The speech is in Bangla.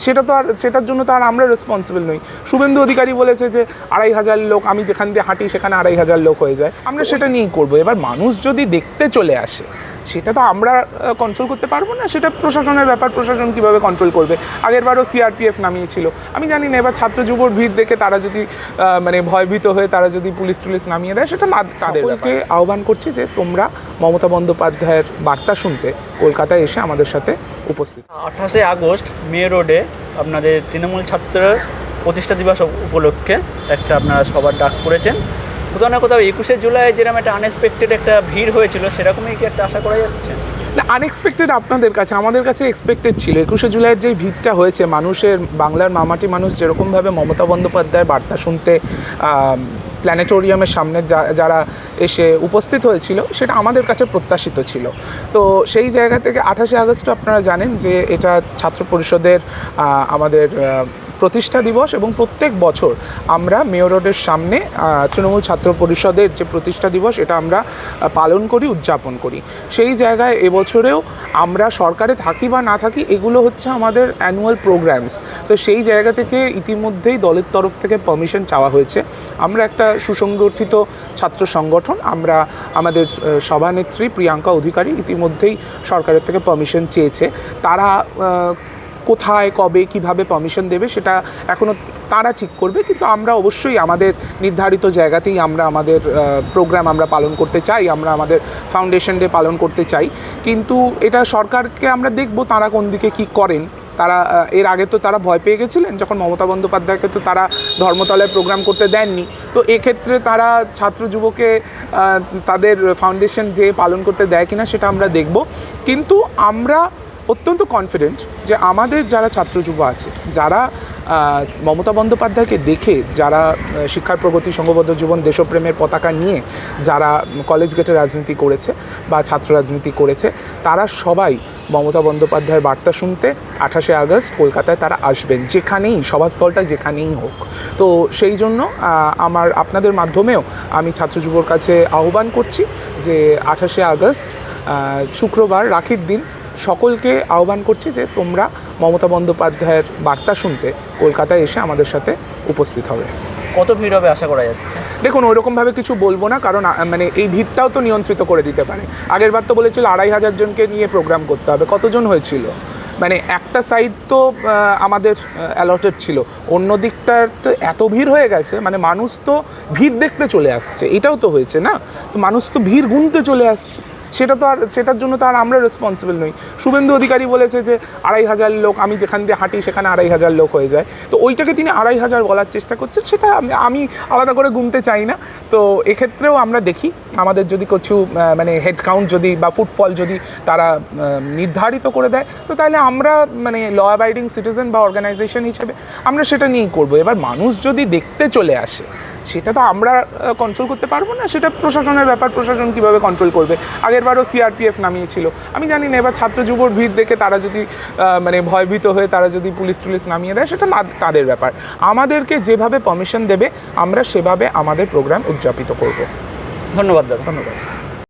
সেটার জন্য তো আর আমরা রেসপন্সিবল নই। শুভেন্দু অধিকারী বলেছে যে 2500 লোক, আমি যেখান দিয়ে হাঁটি সেখানে 2500 লোক হয়ে যায়, আমরা সেটা নিয়েই করবো। এবার মানুষ যদি দেখতে চলে আসে সেটা তো আমরা কন্ট্রোল করতে পারবো না, সেটা প্রশাসনের ব্যাপার, প্রশাসন কীভাবে কন্ট্রোল করবে। আগেরবারও সিআরপিএফ নামিয়েছিল, আমি জানি না এবার ছাত্র যুবর ভিড় দেখে তারা যদি মানে ভয়ভীত হয়ে তারা যদি পুলিশ টুলিশ নামিয়ে দেয়, সেটা তাদেরকে আহ্বান করছি যে তোমরা মমতা বন্দ্যোপাধ্যায়ের বার্তা শুনতে কলকাতায় এসে আমাদের সাথে উপস্থিত। 28 আগস্ট মে রোডে আপনাদের তৃণমূল ছাত্র প্রতিষ্ঠা দিবস উপলক্ষে একটা আপনারা সবার ডাক করেছেন। কোথাও না কোথাও 21শে জুলাই যেরকম একটা আনএক্সপেক্টেড একটা ভিড় হয়েছিল, সেরকমই কি একটা আশা করা যাচ্ছে? না, আনএক্সপেক্টেড আপনাদের কাছে, আমাদের কাছে এক্সপেক্টেড ছিল। 21শে জুলাইয়ের যে ভিড়টা হয়েছে, মানুষের, বাংলার মামাটি মানুষ যেরকমভাবে মমতা বন্দ্যোপাধ্যায়ের বার্তা শুনতে প্ল্যানেটোরিয়ামের সামনে যারা এসে উপস্থিত হয়েছিল, সেটা আমাদের কাছে প্রত্যাশিত ছিল। তো সেই জায়গা থেকে 28শে আগস্টও আপনারা জানেন যে এটা ছাত্র পরিষদের আমাদের প্রতিষ্ঠা দিবস, এবং প্রত্যেক বছর আমরা মেয়র রোডের সামনে তৃণমূল ছাত্র পরিষদের যে প্রতিষ্ঠা দিবস এটা আমরা পালন করি, উদযাপন করি। সেই জায়গায় এবছরেও আমরা সরকারে থাকি বা না থাকি, এগুলো হচ্ছে আমাদের অ্যানুয়াল প্রোগ্রামস। তো সেই জায়গা থেকে ইতিমধ্যেই দলের তরফ থেকে পারমিশন চাওয়া হয়েছে। আমরা একটা সুসংগঠিত ছাত্র সংগঠন, আমরা আমাদের সভানেত্রী প্রিয়াঙ্কা অধিকারী ইতিমধ্যেই সরকারের থেকে পারমিশন চেয়েছে। তারা কোথায়, কবে, কিভাবে পারমিশন দেবে সেটা এখনও তারা ঠিক করবে, কিন্তু আমরা অবশ্যই আমাদের নির্ধারিত জায়গাতেই আমরা আমাদের প্রোগ্রাম আমরা পালন করতে চাই, আমরা আমাদের ফাউন্ডেশন ডে পালন করতে চাই। কিন্তু এটা সরকারকে আমরা দেখব তারা কোন দিকে কী করেন। তারা এর আগে তো তারা ভয় পেয়ে গেছিলেন যখন মমতা বন্দ্যোপাধ্যায়কে তো তারা ধর্মতলায় প্রোগ্রাম করতে দেননি। তো এক্ষেত্রে তারা ছাত্র যুবকে তাদের ফাউন্ডেশন ডে পালন করতে দেয় কিনা সেটা আমরা দেখব। কিন্তু আমরা অত্যন্ত কনফিডেন্ট যে আমাদের যারা ছাত্র যুব আছে, যারা মমতা বন্দ্যোপাধ্যায়কে দেখে, যারা শিক্ষার প্রগতি, সংঘবদ্ধ জীবন, দেশপ্রেমের পতাকা নিয়ে যারা কলেজ গেটে রাজনীতি করেছে বা ছাত্র রাজনীতি করেছে, তারা সবাই মমতা বন্দ্যোপাধ্যায়ের বার্তা শুনতে 28শে আগস্ট কলকাতায় তারা আসবেন, যেখানেই সভাস্থলটা যেখানেই হোক। তো সেই জন্য আপনাদের মাধ্যমেও আমি ছাত্র যুবর কাছে আহ্বান করছি যে 28শে আগস্ট শুক্রবার, রাখির দিন, সকলকে আহ্বান করছি যে তোমরা মমতা বন্দ্যোপাধ্যায়ের বার্তা শুনতে কলকাতায় এসে আমাদের সাথে উপস্থিত হবে। কত ভিড় হবে আশা করা যাচ্ছে? দেখুন, ওইরকমভাবে কিছু বলবো না, কারণ মানে এই ভিড়টাও তো নিয়ন্ত্রিত করে দিতে পারে। আগেরবার তো বলেছিল 2500 জনকে নিয়ে প্রোগ্রাম করতে হবে, কতজন হয়েছিল? মানে একটা সাইড তো আমাদের অ্যালটেড ছিল, অন্য দিকটার তো এত ভিড় হয়ে গেছে, মানে মানুষ তো ভিড় দেখতে চলে আসছে, এটাও তো হয়েছে না? তো মানুষ তো ভিড় গুনতে চলে আসছে, সেটার জন্য তো আর আমরা রেসপন্সিবল নই। শুভেন্দু অধিকারী বলেছে যে 2500 লোক, আমি যেখান দিয়ে হাঁটি সেখানে 2500 লোক হয়ে যায়। তো ওইটাকে তিনি 2500 বলার চেষ্টা করছেন, সেটা আমি আলাদা করে গুনতে চাই না। তো এক্ষেত্রেও আমরা দেখি আমাদের যদি কিছু মানে হেড কাউন্ট যদি বা ফুটফল যদি তারা নির্ধারিত করে দেয়, তো তাহলে আমরা মানে ল অ্যাবাইডিং সিটিজেন বা অর্গানাইজেশন হিসেবে আমরা সেটা নিয়েই করবো। এবার মানুষ যদি দেখতে চলে আসে সেটা তো আমরা কন্ট্রোল করতে পারবো না, সেটা প্রশাসনের ব্যাপার, প্রশাসন কীভাবে কন্ট্রোল করবে। আগেরবারও সিআরপিএফ নামিয়েছিল, আমি জানি না এবার ছাত্র যুবর ভিড় দেখে তারা যদি মানে ভয়ভীত হয়ে তারা যদি পুলিশ টুলিশ নামিয়ে দেয়, সেটা তাদের ব্যাপার। আমাদেরকে যেভাবে পারমিশন দেবে আমরা সেভাবে আমাদের প্রোগ্রাম উদযাপিত করব। ধন্যবাদ দাদা। ধন্যবাদ।